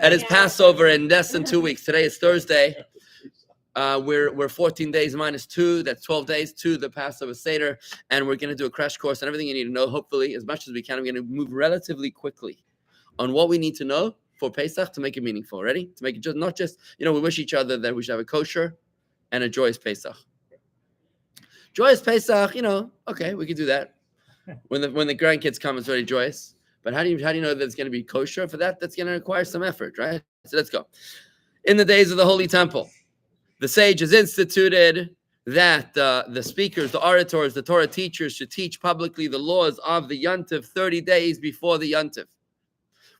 It is Passover in less than 2 weeks. Today is Thursday. We're 14 days minus 2. That's 12 days to the Passover Seder, and we're going to do a crash course on everything you need to know. Hopefully, as much as we can, I'm going to move relatively quickly on what we need to know for Pesach to make it meaningful. Ready? To make it just not just we wish each other that we should have a kosher and a joyous Pesach. Joyous Pesach, okay, we could do that. When the grandkids come, it's very joyous. But how do you know that it's going to be kosher? For that, that's going to require some effort, right? So let's go. In the days of the Holy Temple, the sages instituted that the speakers, the orators, the Torah teachers should teach publicly the laws of the Yontif 30 days before the Yontif.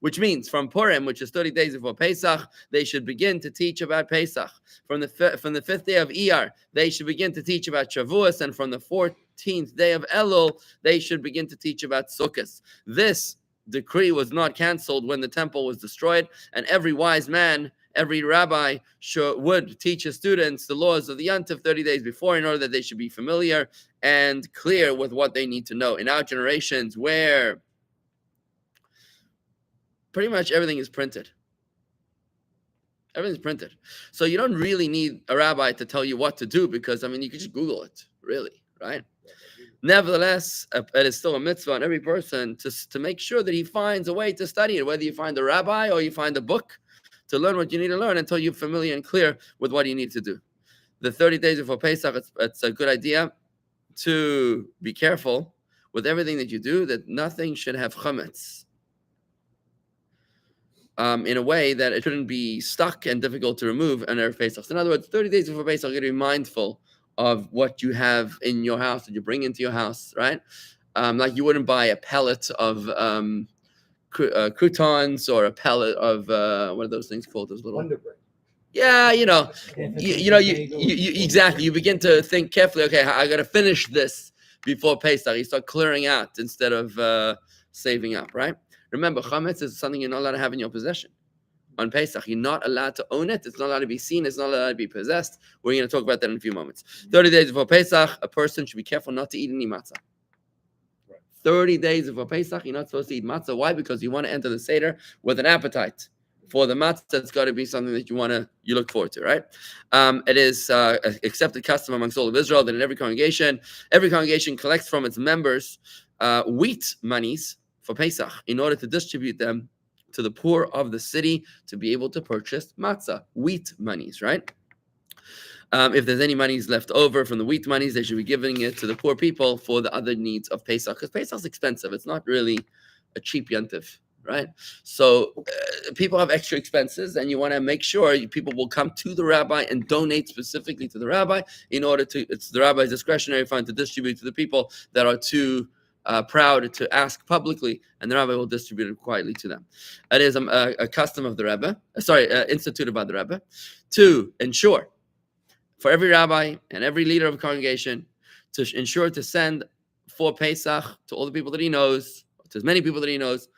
Which means from Purim, which is 30 days before Pesach, they should begin to teach about Pesach. From the 5th day of Iyar, they should begin to teach about Shavuos, and from the 14th day of Elul, they should begin to teach about Sukkot. This decree was not canceled when the temple was destroyed, and every wise man, every rabbi would teach his students the laws of the Yontif 30 days before in order that they should be familiar and clear with what they need to know. In our generations, where pretty much everything is printed. Everything's printed. So you don't really need a rabbi to tell you what to do because, you could just Google it, really, right? Nevertheless, it is still a mitzvah on every person to make sure that he finds a way to study it, whether you find a rabbi or you find a book to learn what you need to learn until you're familiar and clear with what you need to do. The 30 days before Pesach, it's a good idea to be careful with everything that you do, that nothing should have chametz. In a way that it shouldn't be stuck and difficult to remove on Erev Pesach. So in other words, 30 days before Pesach, you're going to be mindful of what you have in your house that you bring into your house, right? Like you wouldn't buy a pellet of croutons or a pellet of what are those things called? Those little Wonder Bread. Yeah, you exactly. You begin to think carefully. Okay, I got to finish this before Pesach. You start clearing out instead of saving up, right? Remember, chametz is something you're not allowed to have in your possession. On Pesach, you're not allowed to own it. It's not allowed to be seen. It's not allowed to be possessed. We're going to talk about that in a few moments. 30 days before Pesach, a person should be careful not to eat any matzah. 30 days before Pesach, you're not supposed to eat matzah. Why? Because you want to enter the Seder with an appetite. For the matzah, it's got to be something that you look forward to, right? It is accepted custom amongst all of Israel that in every congregation collects from its members wheat monies for Pesach in order to distribute them to the poor of the city to be able to purchase matzah, wheat monies, right? If there's any monies left over from the wheat monies, they should be giving it to the poor people for the other needs of Pesach, because Pesach's expensive. It's not really a cheap yontif, right? So people have extra expenses, and you want to make sure people will come to the rabbi and donate specifically to the rabbi in order to, it's the rabbi's discretionary fund to distribute to the people that are too proud to ask publicly, and the rabbi will distribute it quietly to them. It is a custom of the Rebbe, instituted by the Rebbe, to ensure for every rabbi and every leader of a congregation to ensure to send for Pesach to all the people that he knows, to as many people that he knows,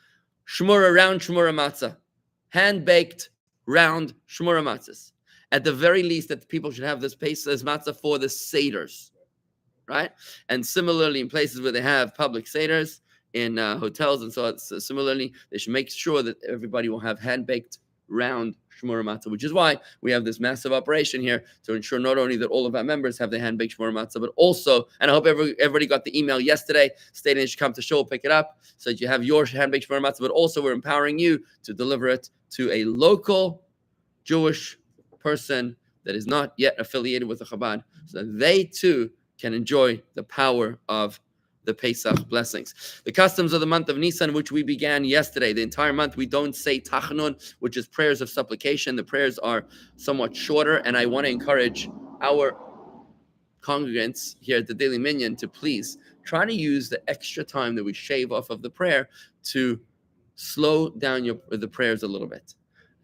round shmura matzah, hand-baked round shmura matzahs. At the very least, that people should have this Pesach matzah for the seders. Right? And similarly, in places where they have public seders, in hotels and so on, similarly, they should make sure that everybody will have hand-baked round shmura matzah, which is why we have this massive operation here to ensure not only that all of our members have their hand-baked shmura matzah, but also, and I hope everybody got the email yesterday stating they should come to shul, pick it up, so that you have your hand-baked shmura matzah, but also we're empowering you to deliver it to a local Jewish person that is not yet affiliated with the Chabad, so that they too can enjoy the power of the Pesach blessings. The customs of the month of Nissan, which we began yesterday, the entire month, we don't say tachanun, which is prayers of supplication. The prayers are somewhat shorter, and I want to encourage our congregants here at the Daily Minyan to please try to use the extra time that we shave off of the prayer to slow down the prayers a little bit.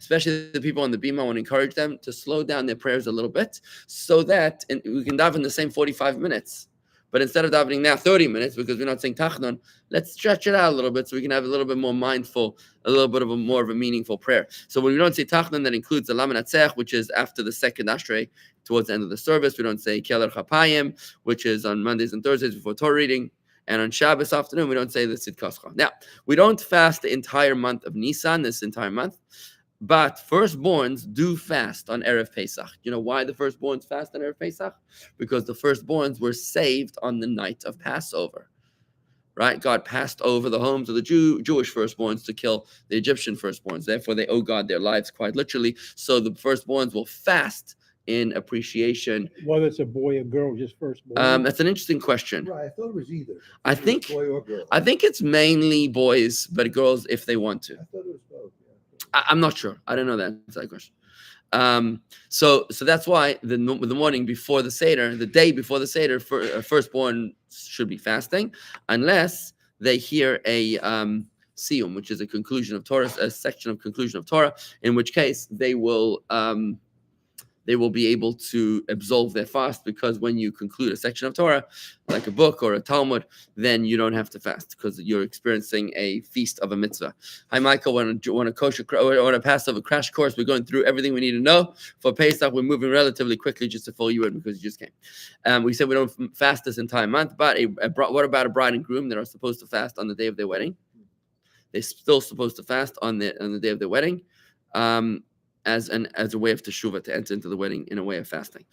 Especially the people on the Bima, I want to encourage them to slow down their prayers a little bit so that we can daven the same 45 minutes. But instead of davening now 30 minutes, because we're not saying tachnun, let's stretch it out a little bit so we can have a little bit more mindful, a little bit of more of a meaningful prayer. So when we don't say tachnun, that includes the Laman which is after the second ashrei, towards the end of the service. We don't say keler chapayim, which is on Mondays and Thursdays before Torah reading. And on Shabbos afternoon, we don't say the Sid Kascha. Now, we don't fast the entire month of Nisan, this entire month. But firstborns do fast on Erev Pesach. You know why the firstborns fast on Erev Pesach? Because the firstborns were saved on the night of Passover. Right? God passed over the homes of the Jewish firstborns to kill the Egyptian firstborns. Therefore, they owe God their lives quite literally. So the firstborns will fast in appreciation. Whether it's a boy or girl, just firstborn. That's an interesting question. Right, I thought it was either. I think boy or girl. I think it's mainly boys, but girls if they want to. I thought it was both. I'm not sure. I don't know that question. So that's why the morning before the Seder, the day before the Seder, firstborn should be fasting, unless they hear a siyum, which is a conclusion of Torah, a section of conclusion of Torah, in which case they will be able to absolve their fast, because when you conclude a section of Torah, like a book or a Talmud, then you don't have to fast because you're experiencing a feast of a mitzvah. Hi, Michael. Want a Passover crash course? We're going through everything we need to know for Pesach. We're moving relatively quickly just to fill you in because you just came. We said we don't fast this entire month, but what about a bride and groom that are supposed to fast on the day of their wedding? They're still supposed to fast on the day of their wedding. As a way of teshuvah, to enter into the wedding in a way of fasting.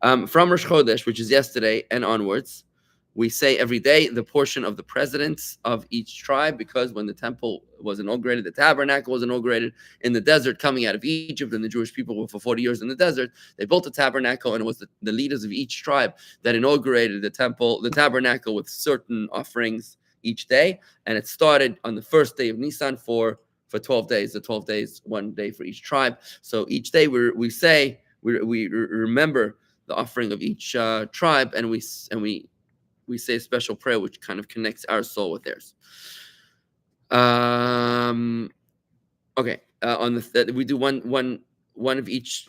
From Rosh Chodesh, which is yesterday and onwards, we say every day the portion of the presidents of each tribe, because when the temple was inaugurated, the tabernacle was inaugurated in the desert coming out of Egypt, and the Jewish people were for 40 years in the desert. They built a tabernacle, and it was the leaders of each tribe that inaugurated the tabernacle with certain offerings each day, and it started on the first day of Nissan for 12 days, the 12 days, one day for each tribe. So each day we remember the offering of each tribe, and we say a special prayer which kind of connects our soul with theirs. We do one of each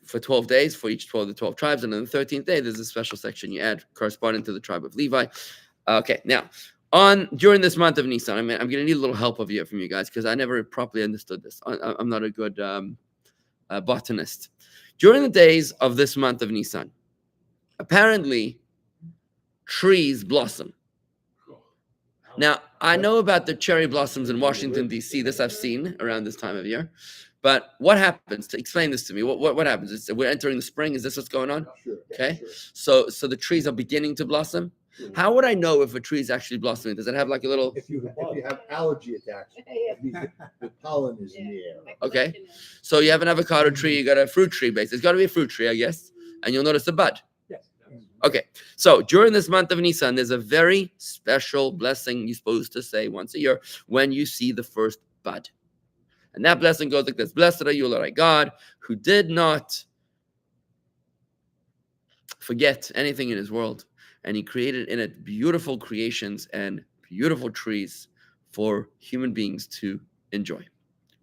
for 12 days for each 12 tribes, and on the 13th day there's a special section you add corresponding to the tribe of Levi. Okay, now. During this month of Nissan, I'm going to need a little help from you guys, because I never properly understood this. I'm not a good botanist. During the days of this month of Nissan, apparently trees blossom. Now, I know about the cherry blossoms in Washington, D.C. This I've seen around this time of year. But what happens? To explain this to me, what happens? We're entering the spring. Is this what's going on? Sure. Okay. Sure. So the trees are beginning to blossom. How would I know if a tree is actually blossoming? Does it have like a little? If you have allergy attacks, the pollen is in the air. Okay, so you have an avocado tree, you got a fruit tree base. It's got to be a fruit tree, I guess, and you'll notice a bud. Yes. Okay, so during this month of Nisan, there's a very special blessing you're supposed to say once a year when you see the first bud, and that blessing goes like this: "Blessed are you, Lord our God, who did not forget anything in His world." And He created in it beautiful creations and beautiful trees for human beings to enjoy.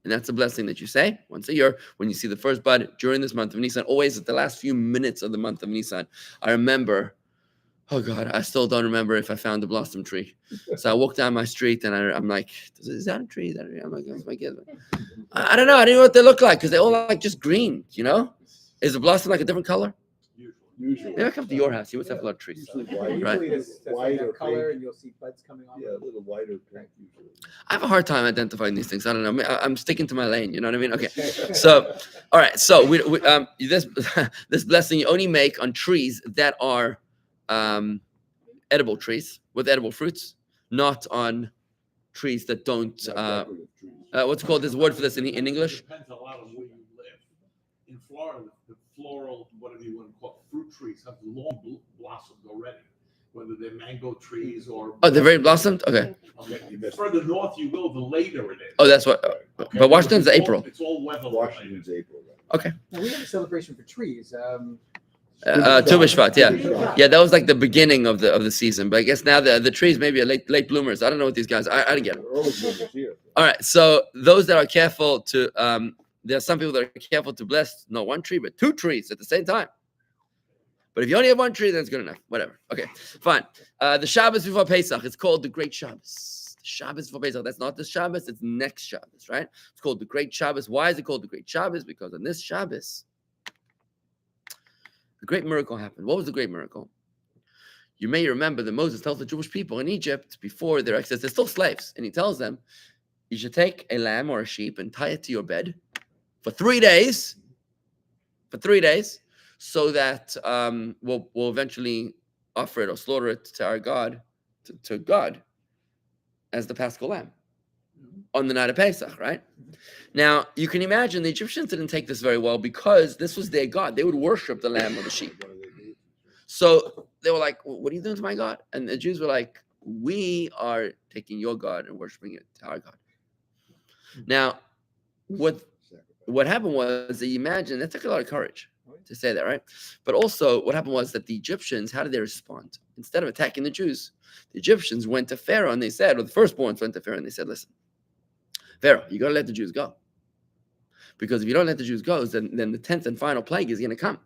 And that's a blessing that you say once a year when you see the first bud during this month of Nisan. Always at the last few minutes of the month of Nisan, I remember, oh God, I still don't remember if I found the blossom tree. So I walk down my street and I'm like, is that a tree? I'm like, that's my kid. I don't know. I don't know what they look like because they're all like just green, you know? Is the blossom like a different color? Usually. Maybe I come to your house. You must have a lot of trees. Usually white, Right. Usually it's white or color, pink. and you'll see buds coming off. Yeah, a little whiter pink usually. I have a hard time identifying these things. I don't know. I'm sticking to my lane. You know what I mean? Okay. So, all right. So this blessing you only make on trees that are edible trees with edible fruits, not on trees that don't. Not decorative trees. What's called this word for this in English? It depends a lot on where you live. In Florida, the floral, whatever you want to call it, fruit trees have long blossomed already, whether they're mango trees or. Oh, they're very blossomed. Okay. Okay. The further north you go, the later it is. Oh, that's what. Okay? But Washington's It's all- April. It's all weather. Washington's April. Okay. Now, we have a celebration for trees. Tu B'Shvat, yeah. That was like the beginning of the season. But I guess now the trees maybe are late bloomers. I don't know what these guys. I didn't get it. Early bloomers here. All right. So those that are careful to there are some people that are careful to bless not one tree but two trees at the same time. But if you only have one tree, then it's good enough. Whatever. Okay, fine. The Shabbos before Pesach, it's called the Great Shabbos. The Shabbos before Pesach. That's not the Shabbos, it's next Shabbos, right? It's called the Great Shabbos. Why is it called the Great Shabbos? Because on this Shabbos, the great miracle happened. What was the great miracle? You may remember that Moses tells the Jewish people in Egypt before their exodus, they're still slaves, and he tells them, you should take a lamb or a sheep and tie it to your bed for 3 days, so that we'll eventually offer it or slaughter it to our God, to God, as the Paschal lamb on the night of Pesach, right? Now, you can imagine the Egyptians didn't take this very well because this was their God. They would worship the lamb or the sheep. So they were like, what are you doing to my God? And the Jews were like, we are taking your God and worshiping it to our God. Now, what happened was that you imagine that took a lot of courage to say that, right? But also what happened was that the Egyptians, how did they respond? Instead of attacking the Jews, the Egyptians went to Pharaoh and they said, or the firstborns went to Pharaoh and they said, listen, Pharaoh, you got to let the Jews go. Because if you don't let the Jews go, then the 10th and final plague is going to come.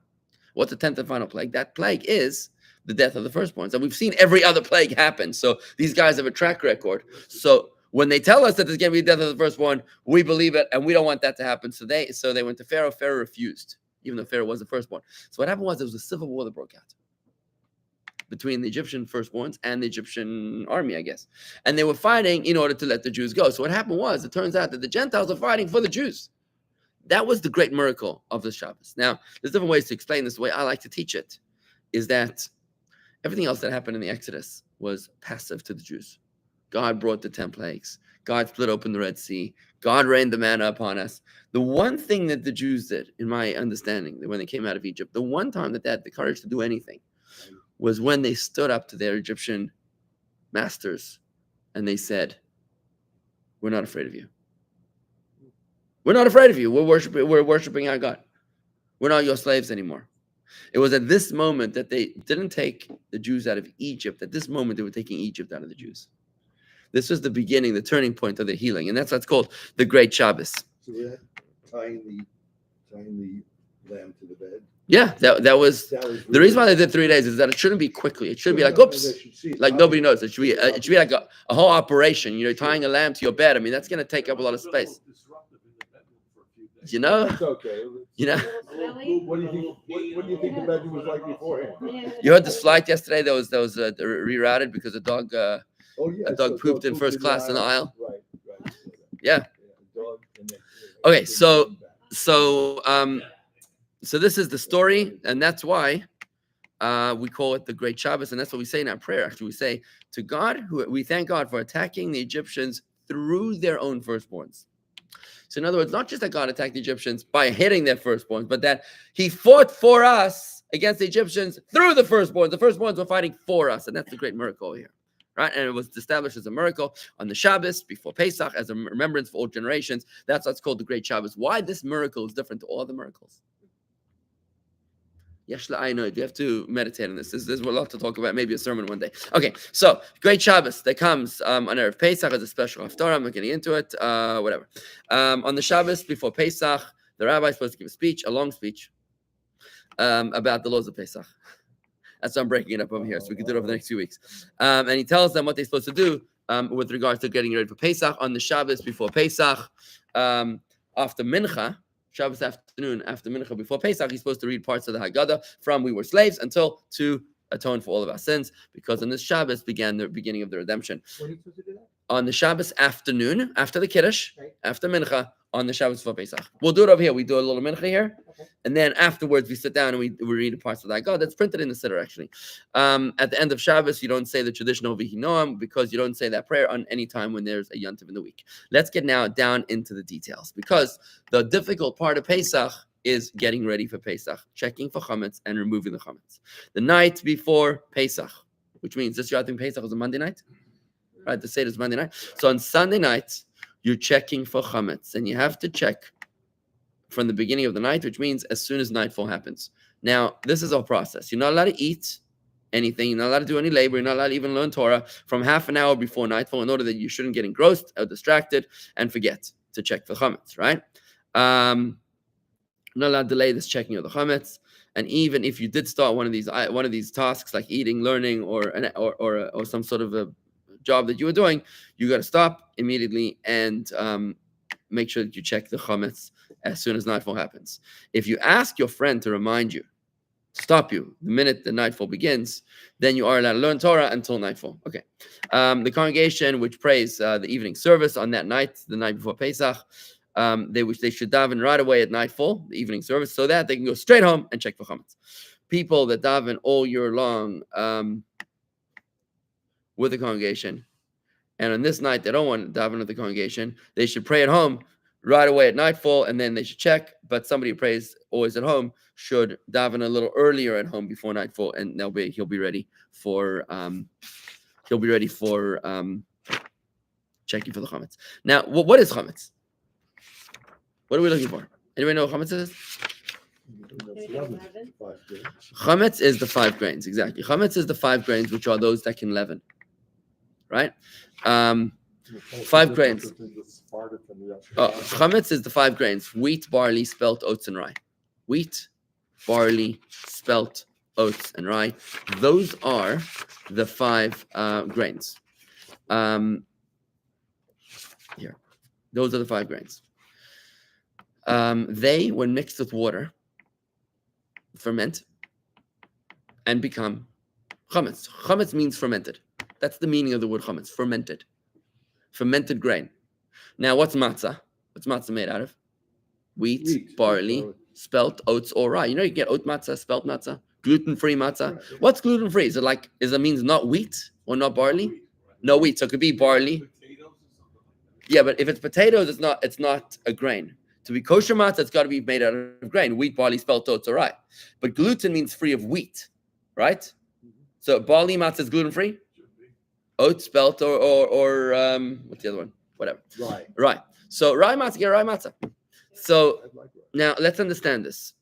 What's the 10th and final plague? That plague is the death of the firstborns. And we've seen every other plague happen. So these guys have a track record. So when they tell us that there's going to be the death of the firstborn, we believe it, and we don't want that to happen. So they went to Pharaoh. Pharaoh refused, even though Pharaoh was the firstborn. So what happened was there was a civil war that broke out between the Egyptian firstborns and the Egyptian army, I guess. And they were fighting in order to let the Jews go. So what happened was, it turns out that the Gentiles are fighting for the Jews. That was the great miracle of the Shabbos. Now, there's different ways to explain this. The way I like to teach it is that everything else that happened in the Exodus was passive to the Jews. God brought the 10 plagues. God split open the Red Sea. God rained the manna upon us. The one thing that the Jews did, in my understanding, when they came out of Egypt, the one time that they had the courage to do anything was when they stood up to their Egyptian masters and they said, we're not afraid of you. We're not afraid of you. We're worshiping our God. We're not your slaves anymore. It was at this moment that they didn't take the Jews out of Egypt. At this moment, they were taking Egypt out of the Jews. This was the beginning, the turning point of the healing. And that's what's called the Great Shabbos. So that tying the lamb to the bed. Yeah, that was the reason why they did 3 days is that it shouldn't be quickly. It should be like, oops, like nobody knows. It should be like a whole operation. You know, tying a lamb to your bed. I mean, that's going to take up a lot of space. You know, It's okay. you know. What do you think? What do you think the bedroom was like beforehand? You heard this flight yesterday that was rerouted because a dog A dog pooped in first class in the aisle. Right. Yeah. Dog and then, Okay, so this is the story, and that's why we call it the Great Shabbos, and that's what we say in our prayer. Actually, we say to God, we thank God for attacking the Egyptians through their own firstborns. So in other words, not just that God attacked the Egyptians by hitting their firstborns, but that he fought for us against the Egyptians through the firstborns. The firstborns were fighting for us, and that's the great miracle here. Right? And it was established as a miracle on the Shabbos before Pesach as a remembrance for all generations. That's what's called the Great Shabbos. Why this miracle is different to all the miracles? I know you have to meditate on this. There's a lot to talk about. Maybe a sermon one day. Okay, so Great Shabbos that comes on Erev Pesach as a special haftarah. I'm not getting into it. Whatever. On the Shabbos before Pesach, the rabbi is supposed to give a speech, a long speech, about the laws of Pesach. That's why I'm breaking it up over here, so we can do it over the next few weeks. And he tells them what they're supposed to do with regards to getting ready for Pesach on the Shabbos before Pesach, after Mincha. Shabbos afternoon after Mincha before Pesach, he's supposed to read parts of the Haggadah from we were slaves until to atone for all of our sins, because on this Shabbos began the beginning of the redemption. When are you supposed to do that? On the Shabbos afternoon, after the Kiddush, Right. after Mincha, on the Shabbos before Pesach. We'll do it over here. We do a little Mincha here, Okay. and then afterwards we sit down and we read the parts of the Haggadah. That's printed in the Siddur, actually. At the end of Shabbos, you don't say the traditional Vihinoam because you don't say that prayer on any time when there's a Yontiv in the week. Let's get now down into the details, because the difficult part of Pesach is getting ready for Pesach, checking for chametz and removing the chametz. The night before Pesach, which means this year I think Pesach is a Monday night, right? The Seder is Monday night. So on Sunday night, you're checking for chametz, and you have to check from the beginning of the night, which means as soon as nightfall happens. Now, this is our process. You're not allowed to eat anything. You're not allowed to do any labor. You're not allowed to even learn Torah from half an hour before nightfall in order that you shouldn't get engrossed or distracted and forget to check for chametz, right? Not allowed to delay this checking of the chametz. And even if you did start one of these tasks like eating, learning, or some sort of a job that you were doing, you got to stop immediately and make sure that you check the chametz as soon as nightfall happens. If you ask your friend to remind you, stop you the minute the nightfall begins, then you are allowed to learn Torah until nightfall. Okay. The congregation which prays the evening service on that night, the night before Pesach, They should daven right away at nightfall, the evening service, so that they can go straight home and check for chametz. People that daven all year long with the congregation, and on this night they don't want to daven with the congregation, they should pray at home right away at nightfall, and then they should check. But somebody who prays always at home should daven a little earlier at home before nightfall, and he'll be ready for checking for the chametz. Now, what is chametz? What are we looking for? Anybody know what chametz is? Chametz is the 5 grains, exactly. Chametz is the 5 grains, which are those that can leaven, right? 5 grains. Chametz is the 5 grains: wheat, barley, spelt, oats, and rye. Wheat, barley, spelt, oats, and rye. Those are the 5 grains. Here, those are the 5 grains. They, when mixed with water, ferment and become chametz. Chametz means fermented. That's the meaning of the word chametz, fermented. Fermented grain. Now, what's matzah? What's matzah made out of? Wheat, barley, spelt, oats, or rye. You know, you get oat matzah, spelt matzah, gluten-free matzah. Right. What's gluten-free? Is it means not wheat or not barley? No wheat. So it could be barley. Yeah, but if it's potatoes, it's not a grain. To be kosher matzah, it's got to be made out of grain: wheat, barley, spelt, oats, or rye. But gluten means free of wheat, right? So barley matzah is gluten-free. Oats, spelt, or what's the other one? Whatever. Right. So rye matzah, get rye matzah. So now let's understand this.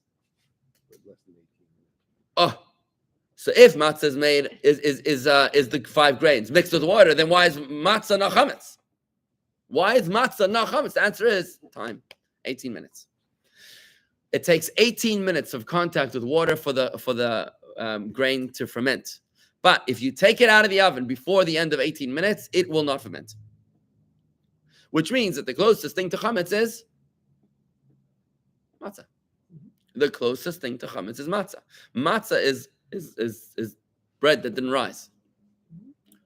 Oh, so if matzah is made is the 5 grains mixed with water, then why is matzah not chametz? Why is matzah not chametz? The answer is time. 18 minutes. It takes 18 minutes of contact with water for the grain to ferment. But if you take it out of the oven before the end of 18 minutes, it will not ferment. Which means that the closest thing to chametz is matzah. The closest thing to chametz is matzah. Matzah is bread that didn't rise.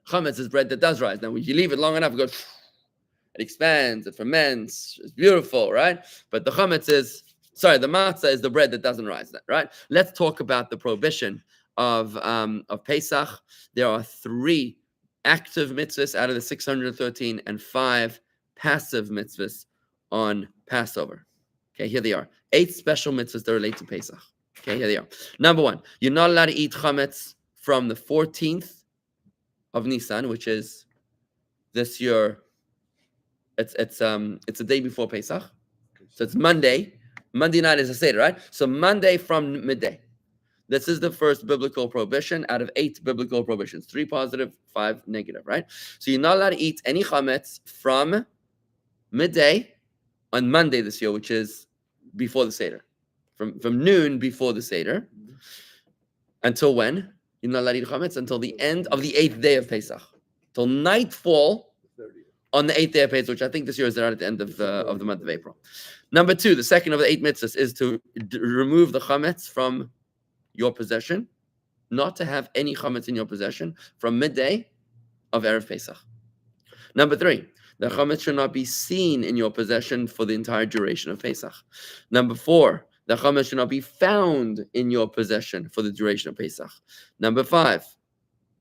Chametz is bread that does rise. Now, when you leave it long enough, it goes. It expands, it ferments, it's beautiful, right? But the chametz the matzah is the bread that doesn't rise, right? Let's talk about the prohibition of Pesach. There are 3 active mitzvahs out of the 613 and 5 passive mitzvahs on Passover. Okay, here they are. 8 special mitzvahs that relate to Pesach. Okay, here they are. Number 1, you're not allowed to eat chametz from the 14th of Nissan, which is this year. It's a day before Pesach, so it's Monday. Monday night is a Seder, right? So Monday from midday. This is the first biblical prohibition out of 8 biblical prohibitions: 3 positive, 5 negative, right? So you're not allowed to eat any chametz from midday on Monday this year, which is before the Seder, from noon before the Seder, until when? You're not allowed to eat chametz until the end of the 8th day of Pesach, till nightfall on the 8th day of Pesach, which I think this year is at the end of the month of April. Number 2, the second of the 8 mitzvahs is to remove the chametz from your possession, not to have any chametz in your possession from midday of Erev Pesach. Number 3, the chametz should not be seen in your possession for the entire duration of Pesach. Number 4, the chametz should not be found in your possession for the duration of Pesach. Number 5,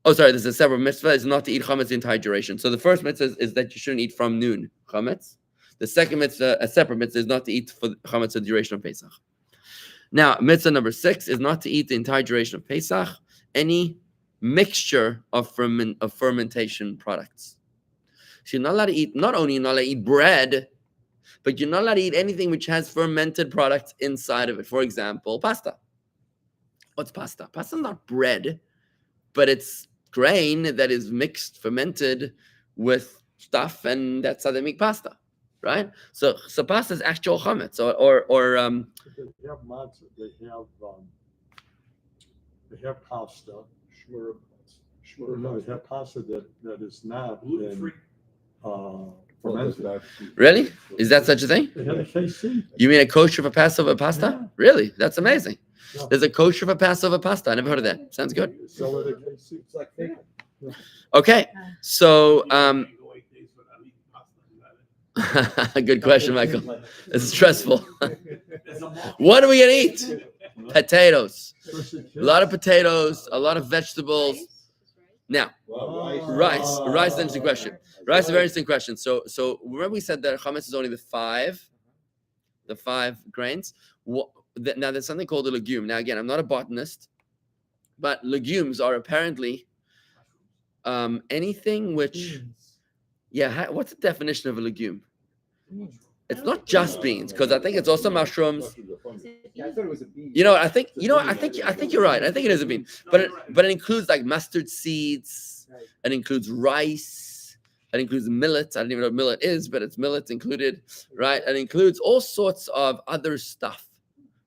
there's a separate mitzvah, is not to eat chametz the entire duration. So the first mitzvah is that you shouldn't eat from noon chametz. The second mitzvah, a separate mitzvah, is not to eat for chametz the duration of Pesach. Now, mitzvah number 6 is not to eat the entire duration of Pesach any mixture of fermentation products. So you're not allowed to eat, not only you're not allowed to eat bread, but you're not allowed to eat anything which has fermented products inside of it. For example, pasta. What's pasta? Pasta is not bread, but it's grain that is mixed, fermented with stuff, and that's how they make pasta, right? So pasta is actual chametz, or They have matzah. They have pasta. No, they have pasta that is not Gluten-free. fermented. really? Is that such a thing? They have a KC. You mean a kosher for Passover pasta? Yeah. Really? That's amazing. Yeah. There's a kosher for Passover pasta. I never heard of that. Sounds good. Sell it at KC. It's like fake. Okay, so Good question, Michael. It's stressful. There's a market. What are we gonna eat? Potatoes. Especially A lot of kids. potatoes, a lot of vegetables. Now, Wow, rice is an interesting question. Rice is a very interesting question. So remember we said that chametz is only the five grains. Now there's something called a legume. Now again, I'm not a botanist, but legumes are apparently anything which, what's the definition of a legume? It's not just beans, because I think it's also mushrooms. Yeah, I thought it was a bee. I think you're right. I think it is a bean, but it includes like mustard seeds. Right. It includes rice. It includes millet. I don't even know what millet is, but it's millet included, right? It includes all sorts of other stuff,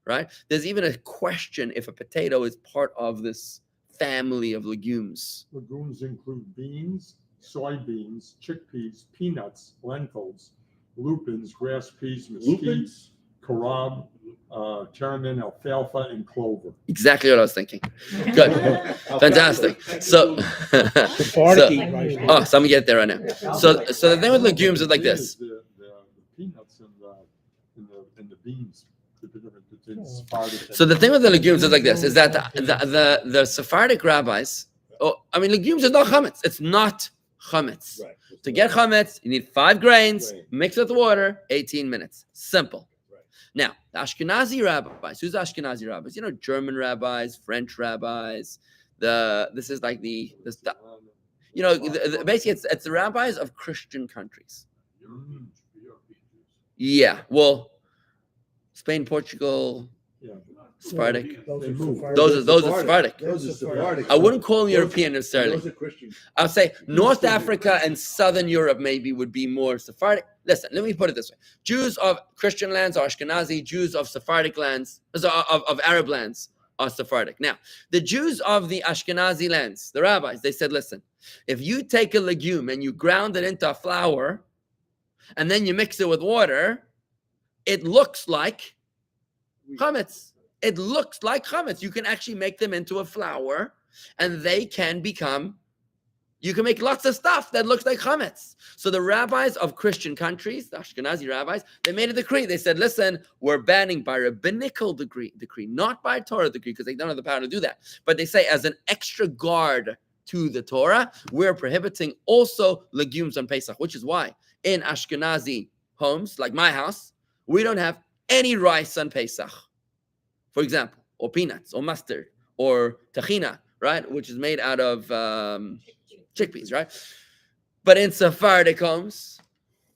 right? There's even a question if a potato is part of this family of legumes. Legumes include beans, soybeans, chickpeas, peanuts, lentils, lupins, grass peas, mesquite, Lupins? carob, tarramin, alfalfa, and clover. Exactly what I was thinking. Good. Fantastic. So, Sephardic rice. so I'm gonna get there right now. So the thing with legumes is like this. The peanuts and the beans. Sephardic. So the thing with the legumes is like this: is that the Sephardic rabbis? Legumes is not chametz. It's not chametz. Right. To get chametz, you need 5 grains, mix with water, 18 minutes. Simple. Right. Now, the Ashkenazi rabbis, who's Ashkenazi rabbis? German rabbis, French rabbis. This is like basically it's the rabbis of Christian countries. European Jews. Yeah, well, Spain, Portugal, Yeah. Sephardic. Those They are move. Sephardic. Those are Sephardic. Those are Sephardic. I wouldn't call them European necessarily. Those are Christian. I would say North Africa and Southern Europe maybe would be more Sephardic. Listen, let me put it this way. Jews of Christian lands are Ashkenazi. Jews of Sephardic lands, of Arab lands, are Sephardic. Now, the Jews of the Ashkenazi lands, the rabbis, they said, listen, if you take a legume and you ground it into a flour and then you mix it with water, it looks like chametz. It looks like chametz. You can actually make them into a flour and they can become, you can make lots of stuff that looks like chametz. So the rabbis of Christian countries, the Ashkenazi rabbis, they made a decree. They said, listen, we're banning by rabbinical decree, not by Torah decree, because they don't have the power to do that. But they say as an extra guard to the Torah, we're prohibiting also legumes on Pesach, which is why in Ashkenazi homes, like my house, we don't have any rice on Pesach, for example, or peanuts, or mustard, or tahina, right, which is made out of chickpeas, right? But in Sephardic homes,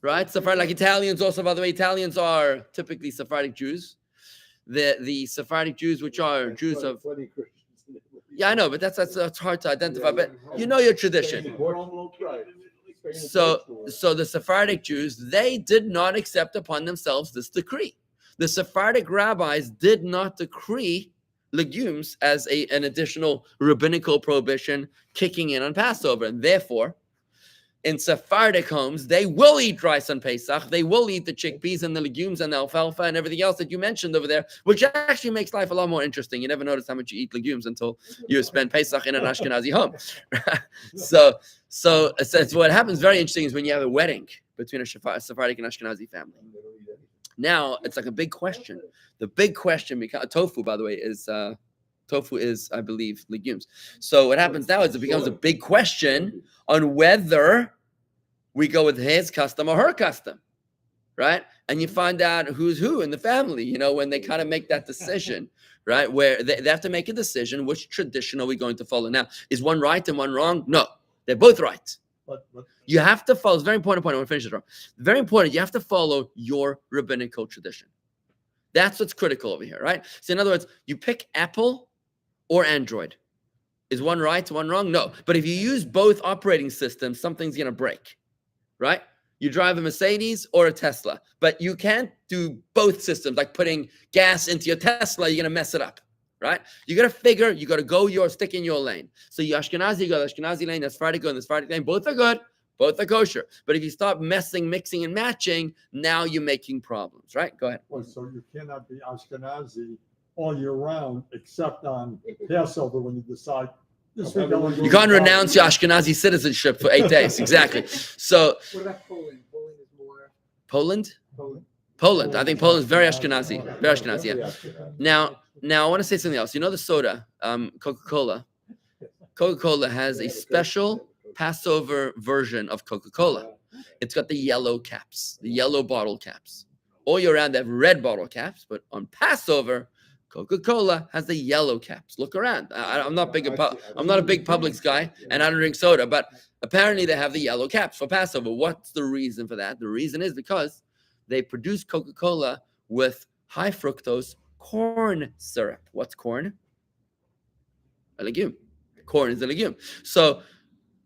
right, Sephardic, like Italians also, by the way, Italians are typically Sephardic Jews. The Sephardic Jews, which are Jews of, I know, but that's hard to identify. But you know your tradition. So the Sephardic Jews, they did not accept upon themselves this decree. The Sephardic rabbis did not decree legumes as an additional rabbinical prohibition kicking in on Passover. And therefore, in Sephardic homes, they will eat rice on Pesach. They will eat the chickpeas and the legumes and the alfalfa and everything else that you mentioned over there, which actually makes life a lot more interesting. You never notice how much you eat legumes until you spend Pesach in an Ashkenazi home. So what happens very interesting is when you have a wedding between a Sephardic and Ashkenazi family. Now it's like a big question. The big question becomes tofu. By the way, is I believe, legumes. So what happens now is it becomes a big question on whether we go with his custom or her custom, right? And you find out who's who in the family. When they kind of make that decision, right? Where they have to make a decision. Which tradition are we going to follow? Now, is one right and one wrong? No, they're both right. But You have to follow. It's a very important point. I want to finish this, Rob. Very important. You have to follow your rabbinical tradition. That's what's critical over here, right? So in other words, you pick Apple or Android. Is one right, one wrong? No. But if you use both operating systems, something's going to break, right? You drive a Mercedes or a Tesla, but you can't do both systems. Like putting gas into your Tesla, you're going to mess it up, right? You got to figure, you got to go stick in your lane. So you Ashkenazi, go the Ashkenazi lane, that's Sephardic, go in the Sephardic lane. Both are good. Both are kosher. But if you start mixing and matching, now you're making problems, right? Go ahead. so you cannot be Ashkenazi all year round, except on Passover when you decide this week. You can't renounce your Ashkenazi citizenship for 8 days. Exactly. So What about Poland? Poland is more. Poland. I think Poland is very Ashkenazi. Very Ashkenazi. Yeah. Now I want to say something else. You know the soda, Coca-Cola. Coca-Cola has a special Passover version of Coca-Cola. It's got the yellow caps, the yellow bottle caps. All year round they have red bottle caps, but on Passover, Coca-Cola has the yellow caps. Look around. I'm not a big Publix guy, and I don't drink soda, but apparently they have the yellow caps for Passover. What's the reason for that? The reason is because they produce Coca-Cola with high fructose corn syrup. What's corn? A legume. Corn is a legume. So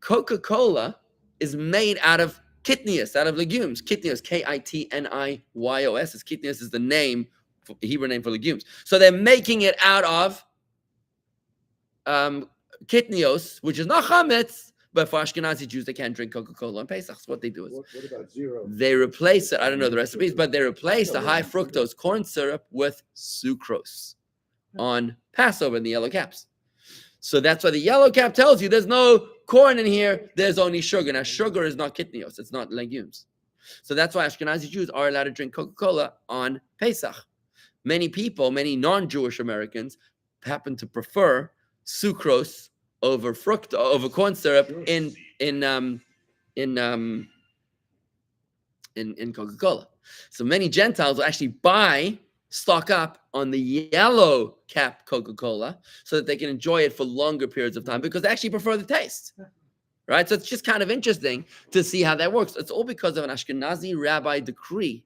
Coca-Cola is made out of kitniyot, out of legumes. Kitniyos, Kitniyos. Kitniyos is the name, Hebrew name for legumes. So they're making it out of kitniyos, which is not chametz, but for Ashkenazi Jews, they can't drink Coca-Cola on Pesach. So what they do is What about zero? they replace it. I don't know the recipes, but they replace the high fructose corn syrup with sucrose on Passover in the yellow caps. So that's why the yellow cap tells you there's no corn in here, there's only sugar. Now, sugar is not kitniyos, it's not legumes. So that's why Ashkenazi Jews are allowed to drink Coca-Cola on Pesach. Many people, many non-Jewish Americans, happen to prefer sucrose over corn syrup in Coca-Cola. So many Gentiles will actually stock up on the yellow cap Coca-Cola so that they can enjoy it for longer periods of time because they actually prefer the taste, right? So it's just kind of interesting to see how that works. It's all because of an Ashkenazi rabbi decree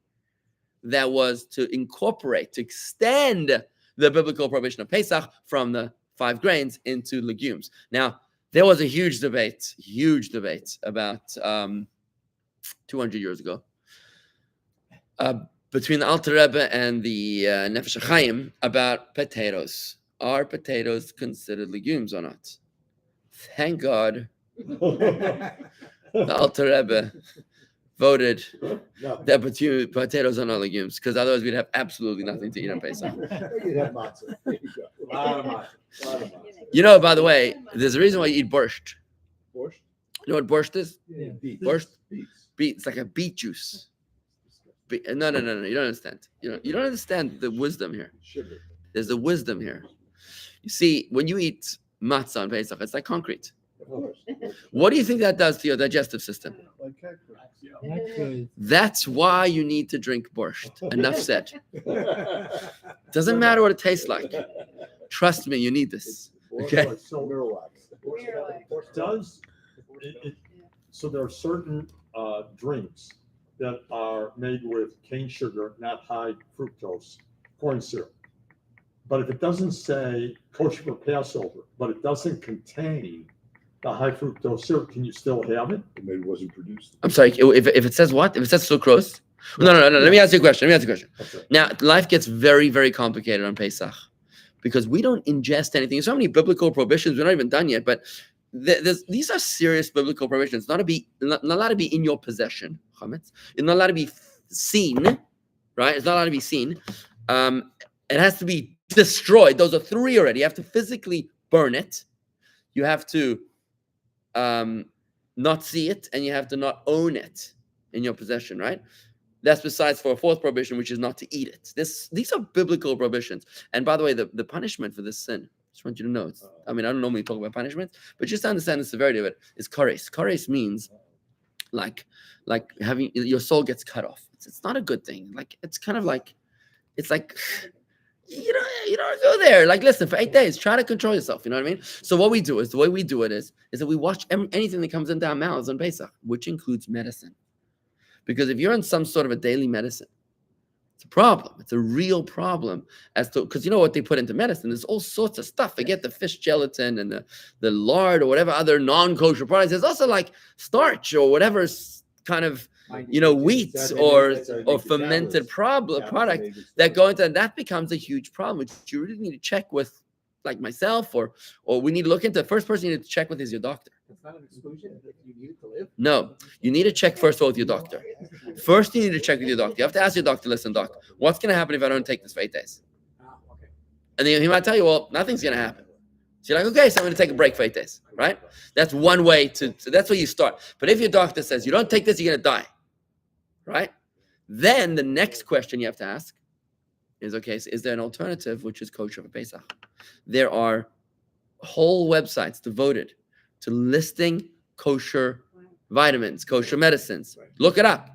that was to extend the biblical prohibition of Pesach from the 5 grains into legumes. Now, there was a huge debate about 200 years ago between the Alter Rebbe and the Nefesh HaChaim about potatoes. Are potatoes considered legumes or not? Thank God the Alter Rebbe voted that potatoes are not legumes, because otherwise we'd have absolutely nothing to eat on Pesach. You'd have matzah. There you go. A lot of matzah. You know, by the way, there's a reason why you eat borscht. Borscht? You know what borscht is? Yeah, beets. Borscht? Beets. It's like a beet juice. No. You don't understand. You don't understand the wisdom here. Sugar. There's a wisdom here. You see, when you eat matzah on Pesach, it's like concrete. Of course. What do you think that does to your digestive system? Like cactus. That's why you need to drink borscht. Enough said. Doesn't matter what it tastes like. Trust me, you need this. Okay. So so there are certain drinks that are made with cane sugar, not high fructose corn syrup. But if it doesn't say kosher for Passover, but it doesn't contain the high fructose syrup, can you still have it? Maybe it wasn't produced. I'm sorry, if it says what? If it says sucrose? No. Let me ask you a question. Okay. Now, life gets very, very complicated on Pesach because we don't ingest anything. There's so many biblical prohibitions. We're not even done yet, but these are serious biblical prohibitions. Not allowed to be in your possession, chametz. It's not allowed to be seen, right? It's not allowed to be seen. It has to be destroyed. Those are 3 already. You have to physically burn it. You have to not see it, and you have to not own it in your possession, right? That's besides for a 4th prohibition, which is not to eat it. These are biblical prohibitions. And by the way, the punishment for this sin, just want you to know, I don't normally talk about punishments, but just to understand the severity of it, is kares. Kares means like having your soul gets cut off. It's not a good thing. Like it's kind of like you don't go there. Like, listen, for 8 days, try to control yourself. You know what I mean? So what we do is, the way we do it is that we watch anything that comes into our mouths on Pesach, which includes medicine. Because if you're on some sort of a daily medicine, it's a problem. It's a real problem because you know what they put into medicine? There's all sorts of stuff. Forget the fish gelatin and the lard or whatever other non-kosher products. There's also like starch or whatever kind of, wheat or fermented product that go into, and that becomes a huge problem, which you really need to check with, like myself, or we need to look into. The first person you need to check with is your doctor. It's not an exclusion that you need to live. No, you need to check first of all with your doctor. First, you need to check with your doctor. You have to ask your doctor, listen, doc, what's going to happen if I don't take this for 8 days? Okay. And then he might tell you, well, nothing's going to happen. So you're like, okay, so I'm going to take a break for 8 days, right? That's one way so that's where you start. But if your doctor says, you don't take this, you're going to die, right? Then the next question you have to ask is, okay, so is there an alternative which is kosher for Pesach? There are whole websites devoted to listing kosher vitamins, kosher medicines. Look it up.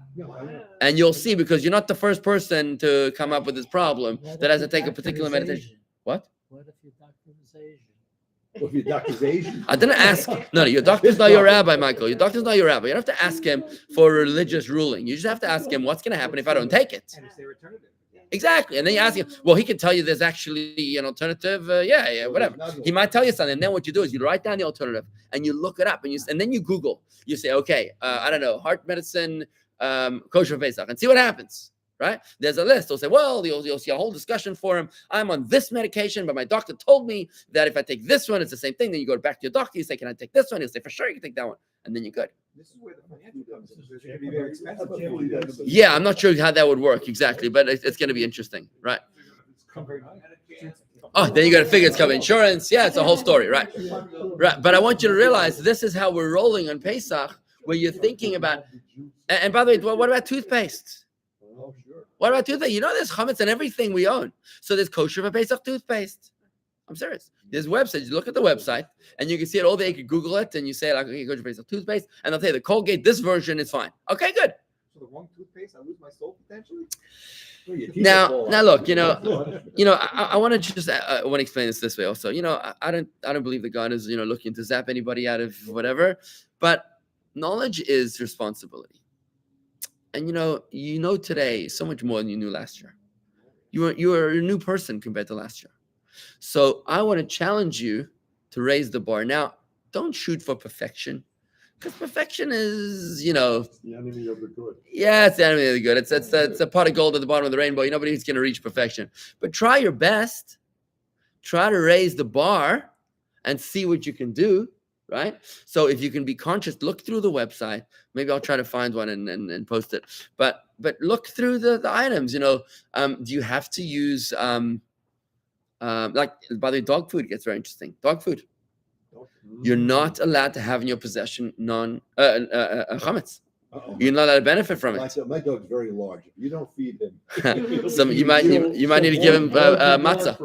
And you'll see, because you're not the first person to come up with this problem that has to take a particular medication. What? What if your doctor is Asian? Well, if your doctor's Asian. I didn't ask. No, your doctor's not your rabbi, Michael. Your doctor's not your rabbi. You don't have to ask him for a religious ruling. You just have to ask him, what's going to happen if I don't take it? And if they return it. Exactly. And then you ask him, well, he can tell you there's actually an alternative. Yeah, whatever. He might tell you something. And then what you do is you write down the alternative and you look it up, and then you Google. You say, okay, I don't know, heart medicine, kosher Pesach, and see what happens. Right? There's a list. They'll say, well, you'll see a whole discussion for him. I'm on this medication, but my doctor told me that if I take this one, it's the same thing. Then you go back to your doctor. You say, can I take this one? He'll say, for sure, you can take that one. And then you're good. This is where the financial comes in. It's going to be very expensive. Yeah, I'm not sure how that would work exactly, but it's going to be interesting. Right? Oh, then you got to figure it's covered insurance. Yeah, it's a whole story. Right? Right. But I want you to realize this is how we're rolling on Pesach, where you're thinking about, and by the way, what about toothpaste? What about toothpaste? You know, there's chametz in everything we own. So there's kosher for Pesach toothpaste. I'm serious. There's websites. You look at the website and you can see it all there. You can Google it and you say, like, okay, kosher for Pesach toothpaste. And they'll tell you the Colgate, this version is fine. Okay, good. So the wrong toothpaste, I lose my soul potentially? Now, look, I want to just want to explain this way also. I don't believe that God is, looking to zap anybody out of whatever, but knowledge is responsibility. And today so much more than you knew last year. You are a new person compared to last year. So I want to challenge you to raise the bar. Now, don't shoot for perfection, because perfection is, the enemy of the good. Yeah, it's the enemy of the good. It's a pot of gold at the bottom of the rainbow. Nobody's going to reach perfection. But try your best. Try to raise the bar and see what you can do. Right? So if you can be conscious, look through the website. Maybe I'll try to find one and post it. But look through the items. Do you have to use like, by the way, dog food gets very interesting. Dog food. You're not allowed to have in your possession chametz. You're not allowed to benefit from it. My dog's very large. If you don't feed him, You might need to give him matzah.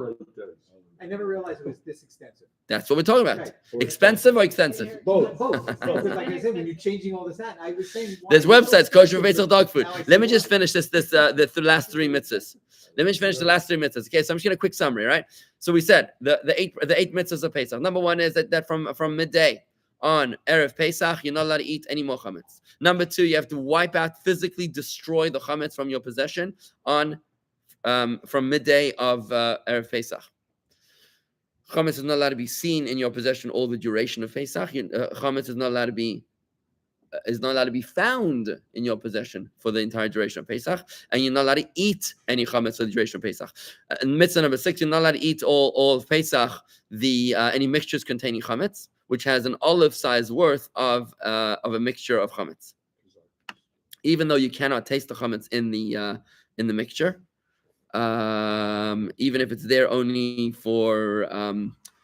I never realized it was this extensive. That's what we're talking about. Right. Expensive or extensive? Both. Because like I said, when you're changing all this out, I was saying. There's websites, kosher for Pesach dog food. Let me just finish the last three mitzvahs. Let me finish the last three mitzvahs. Okay, so I'm just gonna quick summary, right? So we said the eight mitzvahs of Pesach. Number one is that from midday on Erev Pesach, you're not allowed to eat any more chametz. Number two, you have to wipe out, physically destroy the chametz from your possession on from midday of Erev Pesach. Chametz is not allowed to be seen in your possession all the duration of Pesach. Chametz is not allowed to be found in your possession for the entire duration of Pesach, and you're not allowed to eat any chametz for the duration of Pesach. And mitzvah number 6, you're not allowed to eat all of Pesach any mixtures containing chametz, which has an olive-sized worth of a mixture of chametz. Even though you cannot taste the chametz in the mixture. Even if it's there only for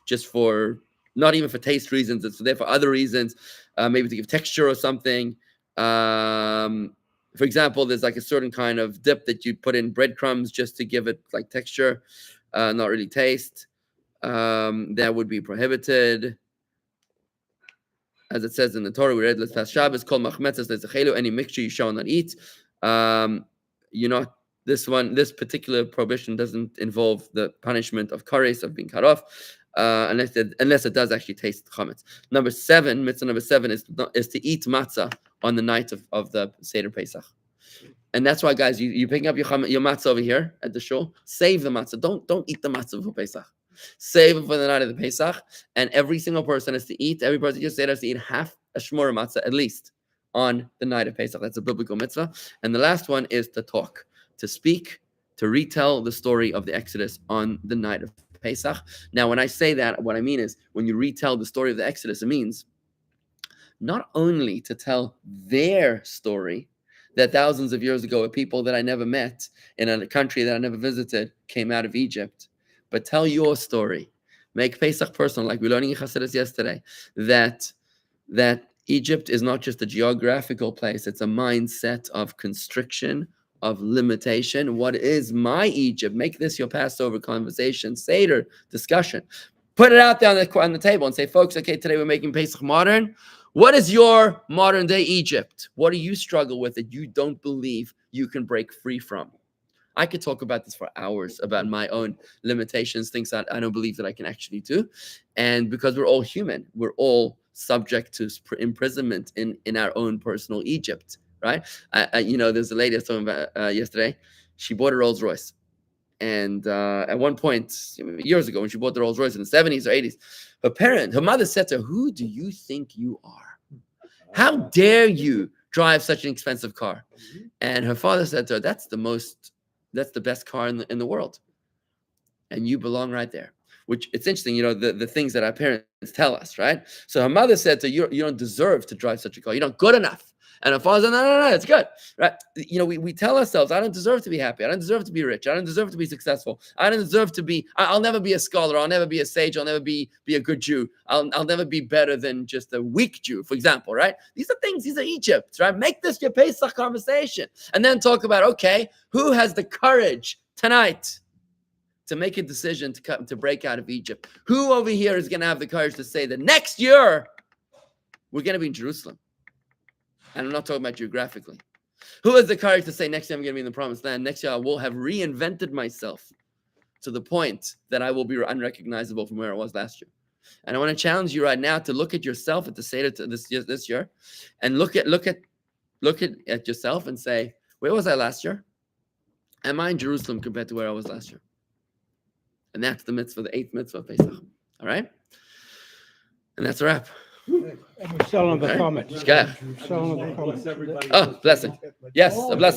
just for not even for taste reasons, it's there for other reasons, maybe to give texture or something. For example, there's like a certain kind of dip that you put in breadcrumbs just to give it like texture, not really taste. That would be prohibited. As it says in the Torah, we read this past Shabbos, called machmetzes lezechelu, any mixture you shall not eat. This particular prohibition doesn't involve the punishment of kares, of being cut off, unless it does actually taste chametz. Mitzvah number 7 is to eat matzah on the night of the Seder Pesach. And that's why, guys, you picking up your matzah over here at the shul, save the matzah. Don't eat the matzah for Pesach. Save it for the night of the Pesach. And every single person has to eat, every person just said has to eat half a shmura matzah at least on the night of Pesach. That's a biblical mitzvah. And the last one is to talk, to speak, to retell the story of the Exodus on the night of Pesach. Now, when I say that, what I mean is when you retell the story of the Exodus, it means not only to tell their story, that thousands of years ago, a people that I never met in a country that I never visited came out of Egypt, but tell your story. Make Pesach personal, like we're learning in Chassidus yesterday, that Egypt is not just a geographical place, it's a mindset of constriction, of limitation. What is my Egypt? Make this your Passover conversation, Seder discussion. Put it out there on the table and say, folks, okay, today we're making Pesach modern. What is your modern day Egypt? What do you struggle with that you don't believe you can break free from? I could talk about this for hours, about my own limitations, things that I don't believe that I can actually do. And because we're all human, we're all subject to imprisonment in our own personal Egypt, right? There's a lady I was talking about yesterday. She bought a Rolls Royce. And at one point, years ago, when she bought the Rolls Royce in the 70s or 80s, her mother said to her, "Who do you think you are? How dare you drive such an expensive car?" And her father said to her, that's the best car in the world. And you belong right there. Which it's interesting, the things that our parents tell us, right? So her mother said to her, you don't deserve to drive such a car. You're not good enough. And her father said, no, it's good, right? We tell ourselves, I don't deserve to be happy. I don't deserve to be rich. I don't deserve to be successful. I don't deserve to be, I'll never be a scholar. I'll never be a sage. I'll never be a good Jew. I'll never be better than just a weak Jew, for example, right? These are Egypt, right? Make this your Pesach conversation. And then talk about, okay, who has the courage tonight to make a decision to break out of Egypt? Who over here is going to have the courage to say that next year we're going to be in Jerusalem? And I'm not talking about geographically. Who has the courage to say next year I'm going to be in the promised land? Next year I will have reinvented myself to the point that I will be unrecognizable from where I was last year. And I want to challenge you right now to look at yourself at the Seder this year, and look at yourself and say, where was I last year? Am I in Jerusalem compared to where I was last year? And that's the mitzvah, the 8th mitzvah of Pesach. All right? And that's a wrap. And we're selling the Okay. chametz. Yeah. Selling the chametz. Everybody. Oh, blessing. Yes, a blessing.